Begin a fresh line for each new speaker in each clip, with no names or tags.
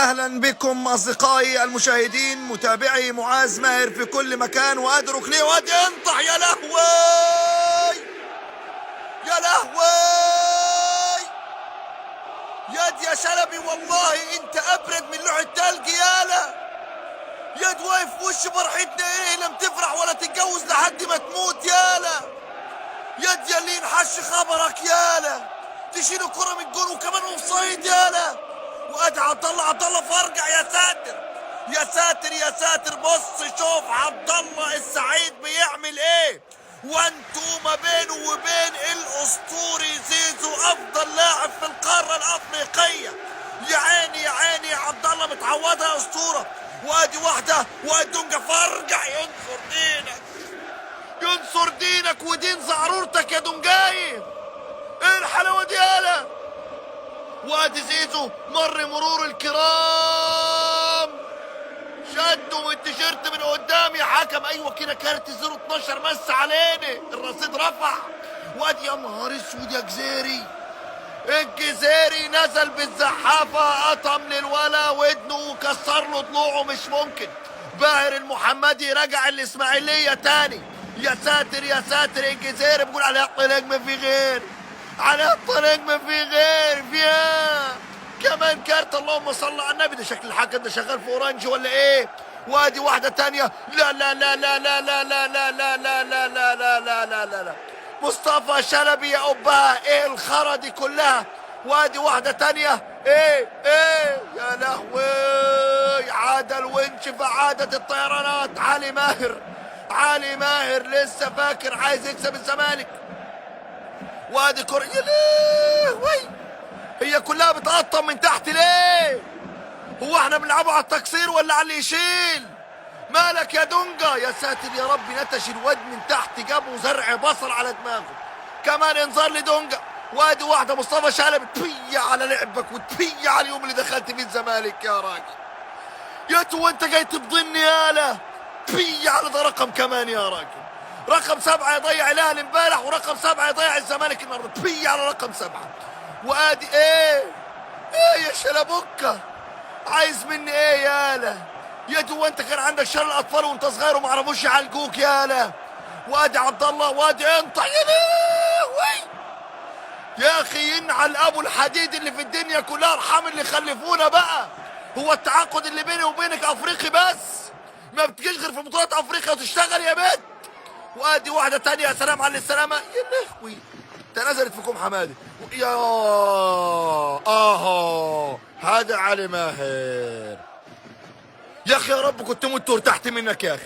أهلا بكم أصدقائي المشاهدين متابعي معاذ ماهر في كل مكان. وأدرك لي وادي انطح. يا لهوي يا لهوي يد يا شلبي، والله انت ابرد من لوح التلج. يالا يد واقف في وش فرحتنا. ايه لم تفرح ولا تتجوز لحد ما تموت؟ يالا يد يا اللي ينحش خبرك. يالا تشيل الكرة من الجول وكمان اوفسايد. يالا وادي عبد الله فارجع. يا ساتر يا ساتر يا ساتر. بص شوف عبد الله السعيد بيعمل ايه. وانتو ما بينه وبين الاسطوري زيزو افضل لاعب في القاره الافريقيه. يا عيني يا عيني يا عبد الله، متعوضها يا اسطوره. وادي واحده وادي دونجا فارجع. ينصر دينك ينصر دينك ودين زعرورتك يا دونجاي. ايه الحلاوه دي؟ يالا وادي زيزو مرور الكرام، شدوا من التيشيرت من قدام يا حكم. ايوه كده كارت 012 مس علينا، الرصيد رفع. وادي يا نهار اسود يا جزيري. الجزيري نزل بالزحافه، قطم للولا ودنه وكسر له ضلوعه. مش ممكن. باهر المحمدي رجع الاسماعيليه تاني. يا ساتر يا ساتر. الجزيري بيقول على الطريق ما في غير، على الطريق ما في غير. فيها كمان كارت. اللهم صل على النبي. ده شكل الحكم ده شغال في اورانج ولا ايه؟ وادي واحده تانية. لا لا لا لا لا لا لا لا لا لا لا لا لا لا لا لا لا مصطفى شلبي يا أبها. ايه الخرا دي كلها؟ وادي واحده تانية. ايه يا لهوي. عاد الونش فعادت الطيرانات. علي ماهر لسه فاكر عايز يكسب الزمالك. وادي كرة. يا لهوي، هي كلها بتقطم من تحت ليه؟ هو احنا بنلعبوا على التقصير ولا على اللي يشيل؟ مالك يا دونجا؟ يا ساتر يا رب. نتش الواد من تحت، جابوا زرع بصل على دماغه. كمان انذار لدونجا. وادي واحده مصطفى شلبي. تبي على لعبك وتبي على اليوم اللي دخلت فيه الزمالك يا راجل. يا تو انت جاي تبضني. يالا تبي على ده رقم كمان يا راجل. رقم 7 يضيع الاهلي امبارح، ورقم 7 يضيع الزمالك النهارده. تبي على رقم 7. وادي ايه يا شلبوكه، عايز مني ايه؟ يالا يا دو انت كان عندك شلل الاطفال وانت صغير وما عرفوش يعالجوك. يالا وادي عبد الله. وادي انت. يا لهوي يا اخي، ينعل ابو الحديد اللي في الدنيا كلها. ارحم اللي خلفونا بقى. هو التعاقد اللي بيني وبينك افريقي بس؟ ما بتجيش غير في بطولات افريقيا وتشتغل يا بنت. وادي واحده تانية. يا سلام على السلامه. يا لهوي ده نزلت في كوم حمادي. يا هذا علي ماهر. يا اخي يا رب كنت مت وارتحت منك يا اخي.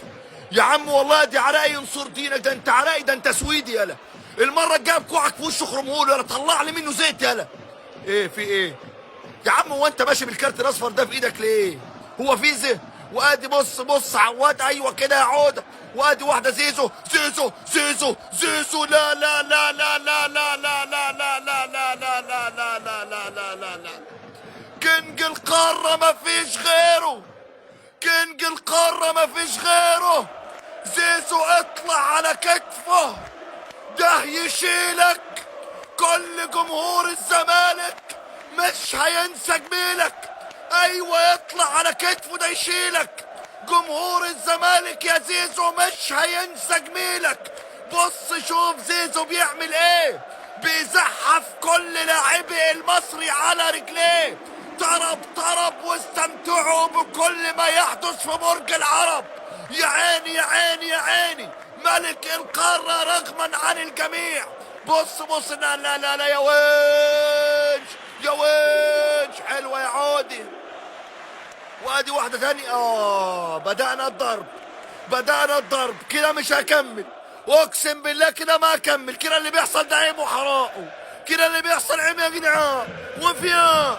يا عم والله دي عراقي ينصر دينك. ده انت عراقي، ده انت سويدي. يالا المره الجايه بكوعك في وشه خرمهوله. يالا طلع لي منه زيت. يالا ايه في ايه يا عم؟ هو انت ماشي بالكارت الاصفر ده في ايدك ليه؟ هو في زي. وادي بص عواد. ايوه كده يا عوده. وادي واحده. زيزو لا لا لا لا لا لا لا لا لا لا لا لا لا لا لا لا لا لا لا كينج القاره ما فيش غيره. كينج القاره ما فيش غيره. زيزو اطلع على كتفه، ده يشيلك. كل جمهور الزمالك مش هينسى جميلك. ايوه يطلع على كتفه، ده يشيلك. جمهور الزمالك يا زيزو مش هينسى جميلك. بص شوف زيزو بيعمل ايه. بيزحف كل لاعبي المصري على رجليه. طرب واستمتعوا بكل ما يحدث في برج العرب. يا عيني يا عيني يا عيني. ملك القارة رغما عن الجميع. بص لا يا وينش حلوة يا عودي. وادي واحدة تانية. بدأنا الضرب كده. مش هكمل اقسم بالله كده ما هكمل. كده اللي بيحصل ده عيب وحرام. كده اللي بيحصل عيب يا جدعان. وفيها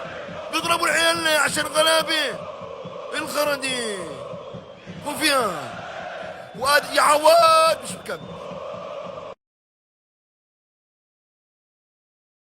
بيضربوا العيال عشان غلابة الخرا دي. وفيها وادي يا عواد. مش مكمل.